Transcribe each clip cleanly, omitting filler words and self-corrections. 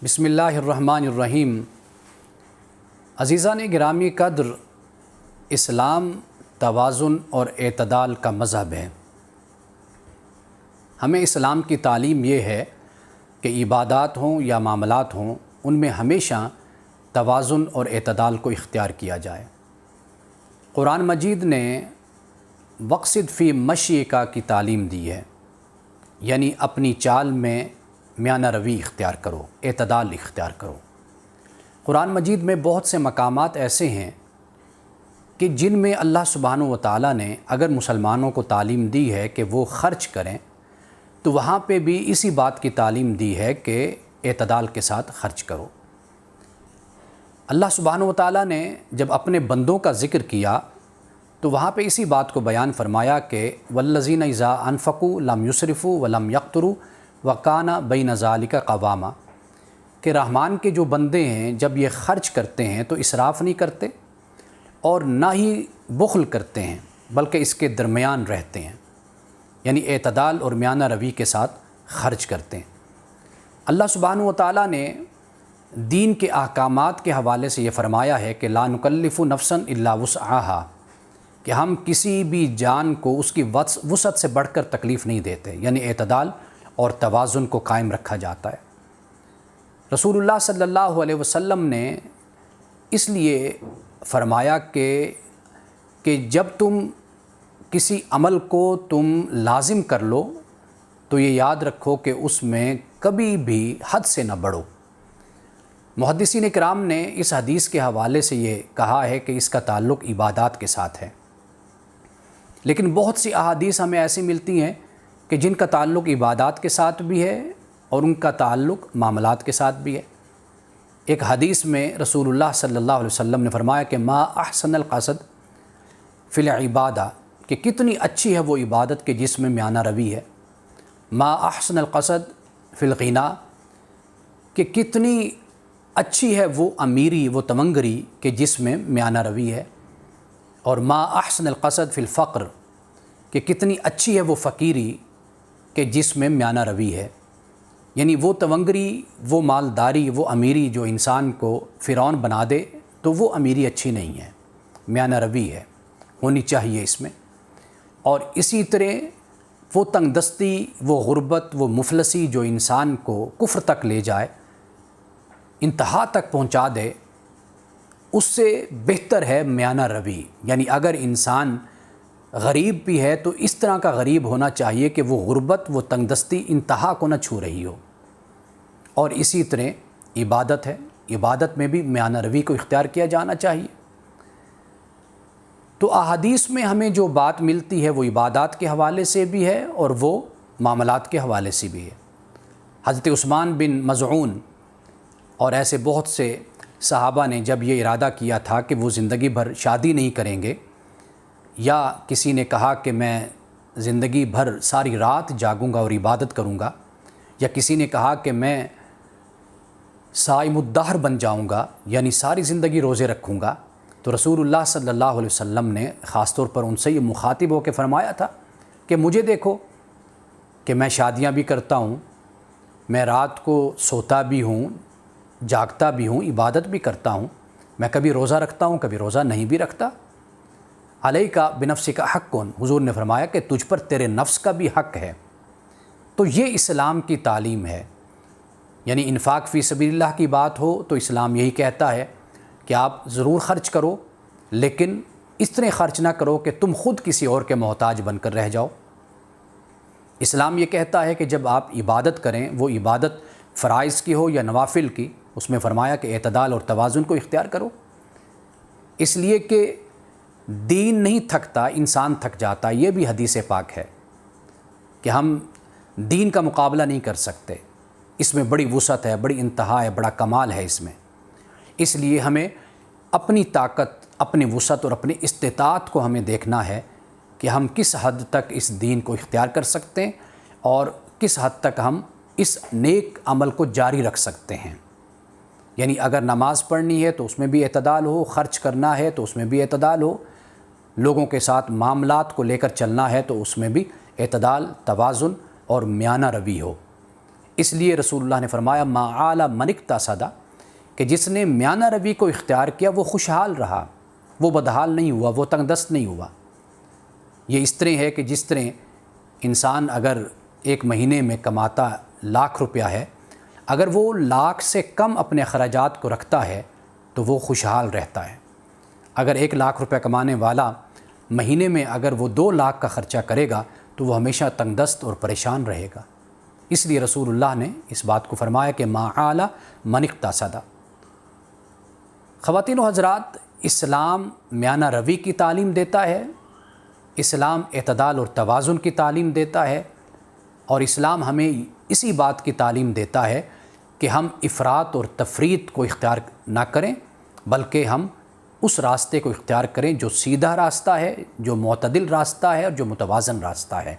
بسم اللہ الرحمن الرحیم۔ عزیزان گرامی قدر، اسلام توازن اور اعتدال کا مذہب ہے۔ ہمیں اسلام کی تعلیم یہ ہے کہ عبادات ہوں یا معاملات ہوں، ان میں ہمیشہ توازن اور اعتدال کو اختیار کیا جائے۔ قرآن مجید نے وقصد فی مشیکا کی تعلیم دی ہے، یعنی اپنی چال میں میانہ روی اختیار کرو، اعتدال اختیار کرو۔ قرآن مجید میں بہت سے مقامات ایسے ہیں کہ جن میں اللہ سبحانہ و تعالیٰ نے اگر مسلمانوں کو تعلیم دی ہے کہ وہ خرچ کریں، تو وہاں پہ بھی اسی بات کی تعلیم دی ہے کہ اعتدال کے ساتھ خرچ کرو۔ اللہ سبحانہ و تعالیٰ نے جب اپنے بندوں کا ذکر کیا تو وہاں پہ اسی بات کو بیان فرمایا کہ والذین اذا انفقوا لم یسرفوا ولم یقتروا وکان بین ذالک قواما، کہ رحمان کے جو بندے ہیں جب یہ خرچ کرتے ہیں تو اسراف نہیں کرتے اور نہ ہی بخل کرتے ہیں، بلکہ اس کے درمیان رہتے ہیں، یعنی اعتدال اور میانہ روی کے ساتھ خرچ کرتے ہیں۔ اللہ سبحانہ و تعالیٰ نے دین کے احکامات کے حوالے سے یہ فرمایا ہے کہ لا نکلف نفسا الا وسعها، کہ ہم کسی بھی جان کو اس کی وسعت سے بڑھ کر تکلیف نہیں دیتے، یعنی اعتدال اور توازن کو قائم رکھا جاتا ہے۔ رسول اللہ صلی اللہ علیہ وسلم نے اس لیے فرمایا کہ جب تم کسی عمل کو تم لازم کر لو تو یہ یاد رکھو کہ اس میں کبھی بھی حد سے نہ بڑھو۔ محدثین کرام نے اس حدیث کے حوالے سے یہ کہا ہے کہ اس کا تعلق عبادات کے ساتھ ہے، لیکن بہت سی احادیث ہمیں ایسی ملتی ہیں کہ جن کا تعلق عبادات کے ساتھ بھی ہے اور ان کا تعلق معاملات کے ساتھ بھی ہے۔ ایک حدیث میں رسول اللہ صلی اللہ علیہ وسلم نے فرمایا کہ ما احسن القصد فی العبادہ، کہ کتنی اچھی ہے وہ عبادت کہ جس میں میانہ روی ہے۔ ما احسن القصد فی الغنا، کہ کتنی اچھی ہے وہ امیری، وہ تمنگری کہ جس میں میانہ روی ہے۔ اور ما احسن القصد فی الفقر، کہ کتنی اچھی ہے وہ فقیری کہ جس میں میانہ روی ہے، یعنی وہ تونگری، وہ مالداری، وہ امیری جو انسان کو فرعون بنا دے تو وہ امیری اچھی نہیں ہے، میانہ روی ہے، ہونی چاہیے اس میں۔ اور اسی طرح وہ تنگ دستی، وہ غربت، وہ مفلسی جو انسان کو کفر تک لے جائے، انتہا تک پہنچا دے، اس سے بہتر ہے میانہ روی۔ یعنی اگر انسان غریب بھی ہے تو اس طرح کا غریب ہونا چاہیے کہ وہ غربت، وہ تنگ دستی انتہا کو نہ چھو رہی ہو۔ اور اسی طرح عبادت ہے، عبادت میں بھی میانہ روی کو اختیار کیا جانا چاہیے۔ تو احادیث میں ہمیں جو بات ملتی ہے وہ عبادات کے حوالے سے بھی ہے اور وہ معاملات کے حوالے سے بھی ہے۔ حضرت عثمان بن مظعون اور ایسے بہت سے صحابہ نے جب یہ ارادہ کیا تھا کہ وہ زندگی بھر شادی نہیں کریں گے، یا کسی نے کہا کہ میں زندگی بھر ساری رات جاگوں گا اور عبادت کروں گا، یا کسی نے کہا کہ میں صائم الدہر بن جاؤں گا، یعنی ساری زندگی روزے رکھوں گا، تو رسول اللہ صلی اللہ علیہ وسلم نے خاص طور پر ان سے یہ مخاطب ہو کے فرمایا تھا کہ مجھے دیکھو کہ میں شادیاں بھی کرتا ہوں، میں رات کو سوتا بھی ہوں، جاگتا بھی ہوں، عبادت بھی کرتا ہوں، میں کبھی روزہ رکھتا ہوں، کبھی روزہ نہیں بھی رکھتا۔ علیک بنفسک حق، حضور نے فرمایا کہ تجھ پر تیرے نفس کا بھی حق ہے۔ تو یہ اسلام کی تعلیم ہے، یعنی انفاق فی سبیل اللہ کی بات ہو تو اسلام یہی کہتا ہے کہ آپ ضرور خرچ کرو، لیکن اس طرح خرچ نہ کرو کہ تم خود کسی اور کے محتاج بن کر رہ جاؤ۔ اسلام یہ کہتا ہے کہ جب آپ عبادت کریں، وہ عبادت فرائض کی ہو یا نوافل کی، اس میں فرمایا کہ اعتدال اور توازن کو اختیار کرو، اس لیے کہ دین نہیں تھکتا، انسان تھک جاتا۔ یہ بھی حدیث پاک ہے کہ ہم دین کا مقابلہ نہیں کر سکتے، اس میں بڑی وسعت ہے، بڑی انتہا ہے، بڑا کمال ہے اس میں۔ اس لیے ہمیں اپنی طاقت، اپنی وسعت اور اپنی استطاعت کو ہمیں دیکھنا ہے کہ ہم کس حد تک اس دین کو اختیار کر سکتے ہیں اور کس حد تک ہم اس نیک عمل کو جاری رکھ سکتے ہیں۔ یعنی اگر نماز پڑھنی ہے تو اس میں بھی اعتدال ہو، خرچ کرنا ہے تو اس میں بھی اعتدال ہو، لوگوں کے ساتھ معاملات کو لے کر چلنا ہے تو اس میں بھی اعتدال، توازن اور میانہ روی ہو۔ اس لیے رسول اللہ نے فرمایا ما عال من اقتصد، کہ جس نے میانہ روی کو اختیار کیا وہ خوشحال رہا، وہ بدحال نہیں ہوا، وہ تنگ دست نہیں ہوا۔ یہ اس طرح ہے کہ جس طرح انسان اگر ایک مہینے میں کماتا 1,00,000 روپیہ ہے، اگر وہ 1,00,000 سے کم اپنے اخراجات کو رکھتا ہے تو وہ خوشحال رہتا ہے۔ اگر 1,00,000 روپیہ کمانے والا مہینے میں اگر وہ 2,00,000 کا خرچہ کرے گا تو وہ ہمیشہ تنگ دست اور پریشان رہے گا۔ اس لیے رسول اللہ نے اس بات کو فرمایا کہ ما عال من اقتصد۔ خواتین و حضرات، اسلام میانہ روی کی تعلیم دیتا ہے، اسلام اعتدال اور توازن کی تعلیم دیتا ہے، اور اسلام ہمیں اسی بات کی تعلیم دیتا ہے کہ ہم افراط اور تفریط کو اختیار نہ کریں، بلکہ ہم اس راستے کو اختیار کریں جو سیدھا راستہ ہے، جو معتدل راستہ ہے اور جو متوازن راستہ ہے۔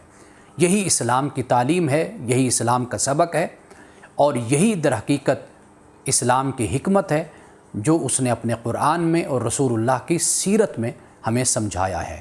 یہی اسلام کی تعلیم ہے، یہی اسلام کا سبق ہے، اور یہی در حقیقت اسلام کی حکمت ہے جو اس نے اپنے قرآن میں اور رسول اللہ کی سیرت میں ہمیں سمجھایا ہے۔